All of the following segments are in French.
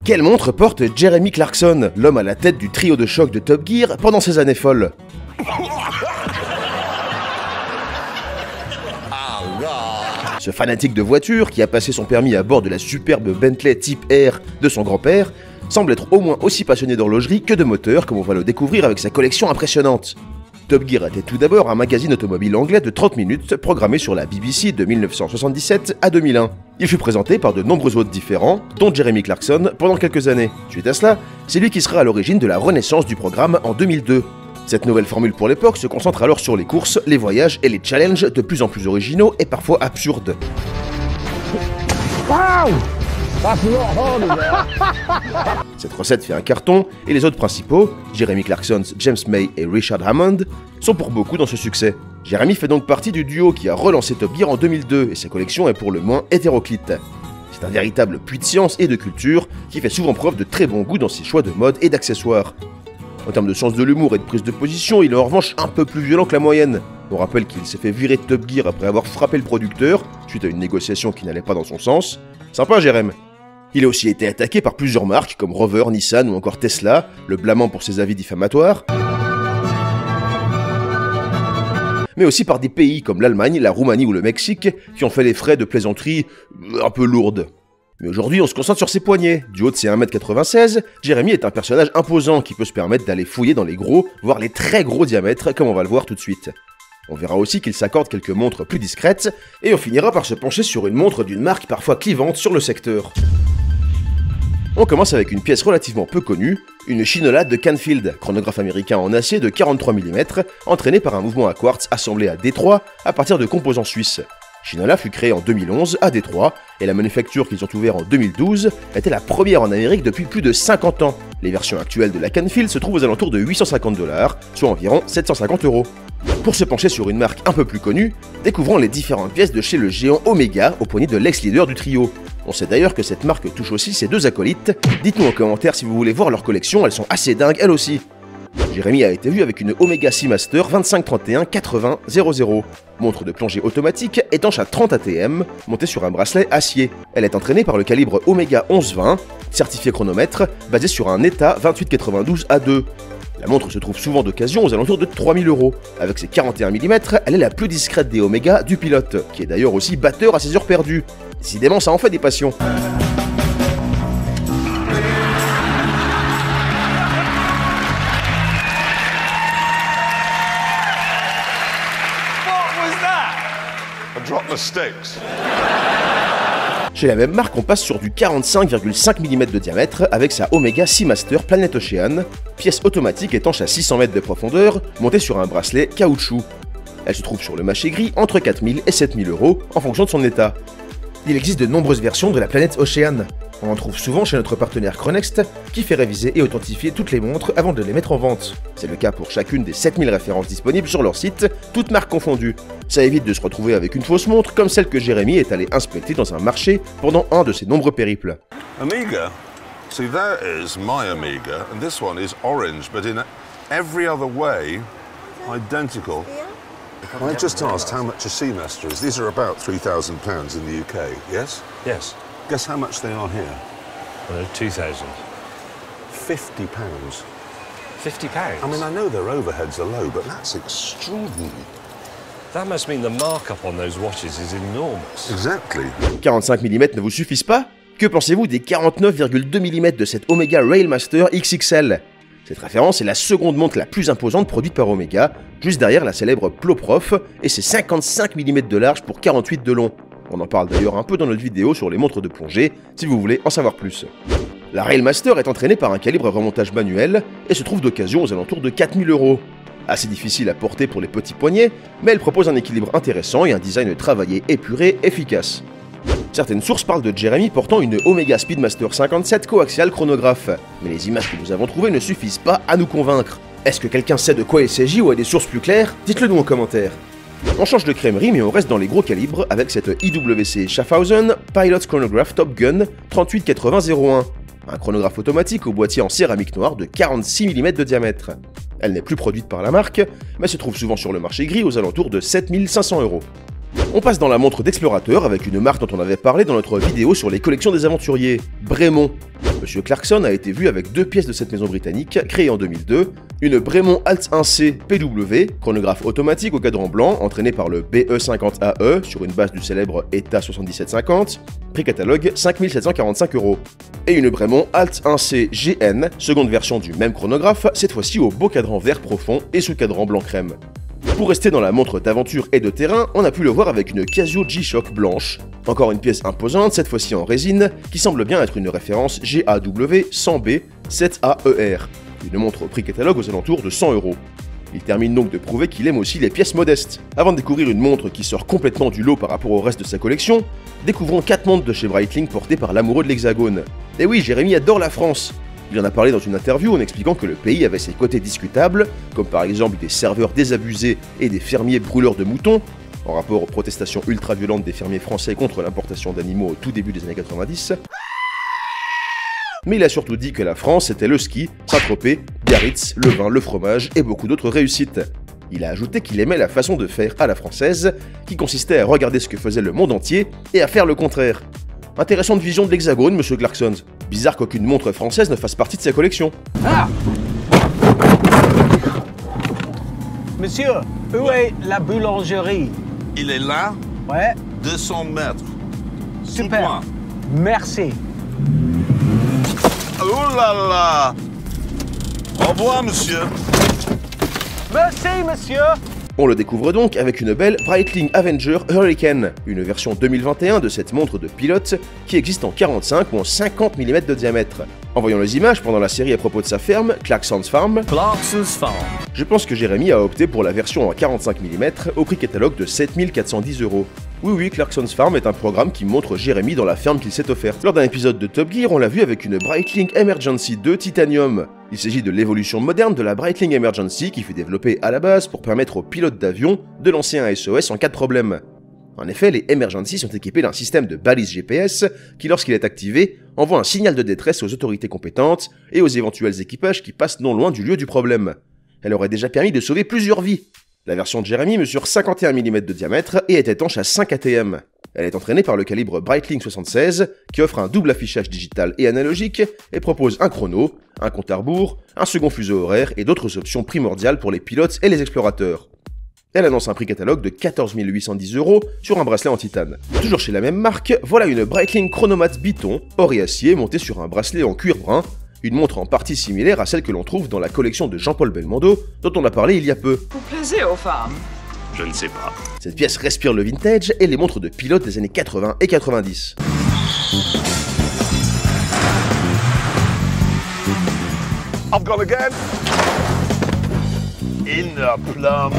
Quelle montre porte Jeremy Clarkson, l'homme à la tête du trio de choc de Top Gear pendant ses années folles? Ce fanatique de voiture, qui a passé son permis à bord de la superbe Bentley Type R de son grand-père, semble être au moins aussi passionné d'horlogerie que de moteur, comme on va le découvrir avec sa collection impressionnante. Top Gear était tout d'abord un magazine automobile anglais de 30 minutes, programmé sur la BBC de 1977 à 2001. Il fut présenté par de nombreux hôtes différents, dont Jeremy Clarkson, pendant quelques années. Suite à cela, c'est lui qui sera à l'origine de la renaissance du programme en 2002. Cette nouvelle formule pour l'époque se concentre alors sur les courses, les voyages et les challenges de plus en plus originaux et parfois absurdes. Wow! Cette recette fait un carton, et les autres principaux, Jeremy Clarkson, James May et Richard Hammond, sont pour beaucoup dans ce succès. Jeremy fait donc partie du duo qui a relancé Top Gear en 2002, et sa collection est pour le moins hétéroclite. C'est un véritable puits de science et de culture, qui fait souvent preuve de très bon goût dans ses choix de mode et d'accessoires. En termes de sens de l'humour et de prise de position, il est en revanche un peu plus violent que la moyenne. On rappelle qu'il s'est fait virer de Top Gear après avoir frappé le producteur, suite à une négociation qui n'allait pas dans son sens. Sympa, Jeremy. Il a aussi été attaqué par plusieurs marques comme Rover, Nissan ou encore Tesla, le blâmant pour ses avis diffamatoires, mais aussi par des pays comme l'Allemagne, la Roumanie ou le Mexique, qui ont fait les frais de plaisanteries un peu lourdes. Mais aujourd'hui, on se concentre sur ses poignets. Du haut de ses 1m96, Jeremy est un personnage imposant qui peut se permettre d'aller fouiller dans les gros, voire les très gros diamètres, comme on va le voir tout de suite. On verra aussi qu'il s'accorde quelques montres plus discrètes, et on finira par se pencher sur une montre d'une marque parfois clivante sur le secteur. On commence avec une pièce relativement peu connue, une Shinola de Canfield, chronographe américain en acier de 43 mm, entraîné par un mouvement à quartz assemblé à Détroit à partir de composants suisses. Shinola fut créée en 2011 à Détroit, et la manufacture qu'ils ont ouverte en 2012 était la première en Amérique depuis plus de 50 ans. Les versions actuelles de la Canfield se trouvent aux alentours de 850 $, soit environ 750 €. Pour se pencher sur une marque un peu plus connue, découvrons les différentes pièces de chez le géant Omega au poignet de l'ex-leader du trio. On sait d'ailleurs que cette marque touche aussi ses deux acolytes. Dites-nous en commentaire si vous voulez voir leur collection, elles sont assez dingues elles aussi. Jeremy a été vu avec une Omega Seamaster 2531-80-00, montre de plongée automatique étanche à 30 ATM, montée sur un bracelet acier. Elle est entraînée par le calibre Omega 1120, certifié chronomètre, basé sur un ETA 2892A2. La montre se trouve souvent d'occasion aux alentours de 3000 €. Avec ses 41 mm, elle est la plus discrète des Omega du pilote, qui est d'ailleurs aussi batteur à ses heures perdues. Décidément, ça en fait des passions. Chez la même marque, on passe sur du 45,5 mm de diamètre avec sa Omega Seamaster Planet Ocean, pièce automatique étanche à 600 mètres de profondeur, montée sur un bracelet caoutchouc. Elle se trouve sur le marché gris entre 4000 et 7000 € en fonction de son état. Il existe de nombreuses versions de la Planet Ocean. On en trouve souvent chez notre partenaire Chronext, qui fait réviser et authentifier toutes les montres avant de les mettre en vente. C'est le cas pour chacune des 7000 références disponibles sur leur site, toutes marques confondues. Ça évite de se retrouver avec une fausse montre comme celle que Jeremy est allé inspecter dans un marché pendant un de ses nombreux périples. Omega? See, that is my Omega, and this one is orange, but in every other way, identical. I just asked how much a Seamaster is. These are about £3,000 in the UK, yes? Yes. Guess how much they are here? 2,000. £50. £50? I mean, I know their overheads are low, but that's extraordinary. That must mean the markup on those watches is enormous. Exactly. 45 mm ne vous suffisent pas? Que pensez-vous des 49,2 mm de cette Omega Railmaster XXL? Cette référence est la seconde montre la plus imposante produite par Omega, juste derrière la célèbre Ploprof et ses 55 mm de large pour 48 de long. On en parle d'ailleurs un peu dans notre vidéo sur les montres de plongée, si vous voulez en savoir plus. La Railmaster est entraînée par un calibre à remontage manuel et se trouve d'occasion aux alentours de 4000 €. Assez difficile à porter pour les petits poignets, mais elle propose un équilibre intéressant et un design travaillé, épuré, efficace. Certaines sources parlent de Jeremy portant une Omega Speedmaster 57 coaxial chronographe, mais les images que nous avons trouvées ne suffisent pas à nous convaincre. Est-ce que quelqu'un sait de quoi il s'agit ou a des sources plus claires? Dites-le nous en commentaire. On change de crèmerie mais on reste dans les gros calibres avec cette IWC Schaffhausen Pilot Chronograph Top Gun 3880-01, un chronographe automatique au boîtier en céramique noire de 46 mm de diamètre. Elle n'est plus produite par la marque, mais se trouve souvent sur le marché gris aux alentours de 7500 €. On passe dans la montre d'explorateur avec une marque dont on avait parlé dans notre vidéo sur les collections des aventuriers, Bremont. Monsieur Clarkson a été vu avec 2 pièces de cette maison britannique, créée en 2002, une Bremont Alt 1C PW, chronographe automatique au cadran blanc, entraîné par le BE50AE sur une base du célèbre ETA 7750, prix catalogue 5 745 €. Et une Bremont Alt 1C GN, seconde version du même chronographe, cette fois-ci au beau cadran vert profond et sous cadran blanc crème. Pour rester dans la montre d'aventure et de terrain, on a pu le voir avec une Casio G-Shock blanche, encore une pièce imposante, cette fois-ci en résine, qui semble bien être une référence GAW 100B 7AER, une montre au prix catalogue aux alentours de 100 €. Il termine donc de prouver qu'il aime aussi les pièces modestes. Avant de découvrir une montre qui sort complètement du lot par rapport au reste de sa collection, découvrons 4 montres de chez Breitling portées par l'amoureux de l'Hexagone. Et oui, Jérémy adore la France. Il en a parlé dans une interview en expliquant que le pays avait ses côtés discutables, comme par exemple des serveurs désabusés et des fermiers brûleurs de moutons, en rapport aux protestations ultra-violentes des fermiers français contre l'importation d'animaux au tout début des années 90. Mais il a surtout dit que la France c'était le ski, Saint-Tropez, Biarritz, le vin, le fromage et beaucoup d'autres réussites. Il a ajouté qu'il aimait la façon de faire à la française, qui consistait à regarder ce que faisait le monde entier et à faire le contraire. Intéressante vision de l'Hexagone, monsieur Clarkson. Bizarre qu'aucune montre française ne fasse partie de sa collection. Ah! Monsieur, où est la boulangerie? Il est là, Ouais, 200 mètres. super. Tout loin. Merci. Oh là là! Au revoir, monsieur. Merci, monsieur. On le découvre donc avec une belle Breitling Avenger Hurricane, une version 2021 de cette montre de pilote qui existe en 45 ou en 50 mm de diamètre. En voyant les images pendant la série à propos de sa ferme, Clarkson's Farm, je pense que Jérémy a opté pour la version en 45 mm au prix catalogue de 7 410 €. Oui, Clarkson's Farm est un programme qui montre Jérémy dans la ferme qu'il s'est offerte. Lors d'un épisode de Top Gear, on l'a vu avec une Breitling Emergency 2 Titanium. Il s'agit de l'évolution moderne de la Breitling Emergency qui fut développée à la base pour permettre aux pilotes d'avion de lancer un SOS en cas de problème. En effet, les Emergency sont équipés d'un système de balise GPS qui, lorsqu'il est activé, envoie un signal de détresse aux autorités compétentes et aux éventuels équipages qui passent non loin du lieu du problème. Elle aurait déjà permis de sauver plusieurs vies. La version de Jérémy mesure 51 mm de diamètre et est étanche à 5 ATM. Elle est entraînée par le calibre Breitling 76 qui offre un double affichage digital et analogique et propose un chrono, un compte à rebours, un second fuseau horaire et d'autres options primordiales pour les pilotes et les explorateurs. Elle annonce un prix catalogue de 14 810 € sur un bracelet en titane. Toujours chez la même marque, voilà une Breitling Chronomat Biton, or et acier montée sur un bracelet en cuir brun, une montre en partie similaire à celle que l'on trouve dans la collection de Jean-Paul Belmondo, dont on a parlé il y a peu. Vous plaisez aux femmes? Je ne sais pas. Cette pièce respire le vintage et les montres de pilote des années 80 et 90. I've gone again. In the plums.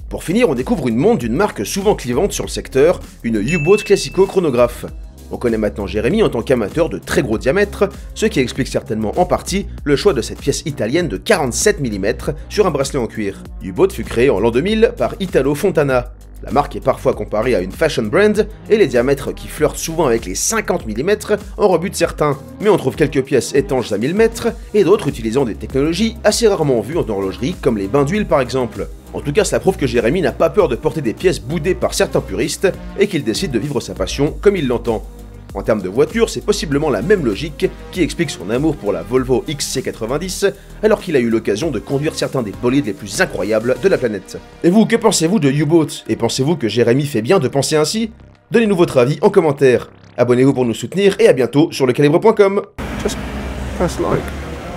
Pour finir, on découvre une montre d'une marque souvent clivante sur le secteur, une U-Boat Classico chronographe. On connaît maintenant Jérémy en tant qu'amateur de très gros diamètre, ce qui explique certainement en partie le choix de cette pièce italienne de 47 mm sur un bracelet en cuir. U-Boat fut créée en l'an 2000 par Italo Fontana. La marque est parfois comparée à une fashion brand, et les diamètres qui flirtent souvent avec les 50 mm en rebutent certains. Mais on trouve quelques pièces étanches à 1000 mètres, et d'autres utilisant des technologies assez rarement vues en horlogerie, comme les bains d'huile par exemple. En tout cas, cela prouve que Jérémy n'a pas peur de porter des pièces boudées par certains puristes, et qu'il décide de vivre sa passion comme il l'entend. En termes de voiture, c'est possiblement la même logique qui explique son amour pour la Volvo XC90, alors qu'il a eu l'occasion de conduire certains des bolides les plus incroyables de la planète. Et vous, que pensez-vous de U-Boat? Et pensez-vous que Jérémy fait bien de penser ainsi? Donnez-nous votre avis en commentaire. Abonnez-vous pour nous soutenir et à bientôt sur lecalibre.com. Just press like.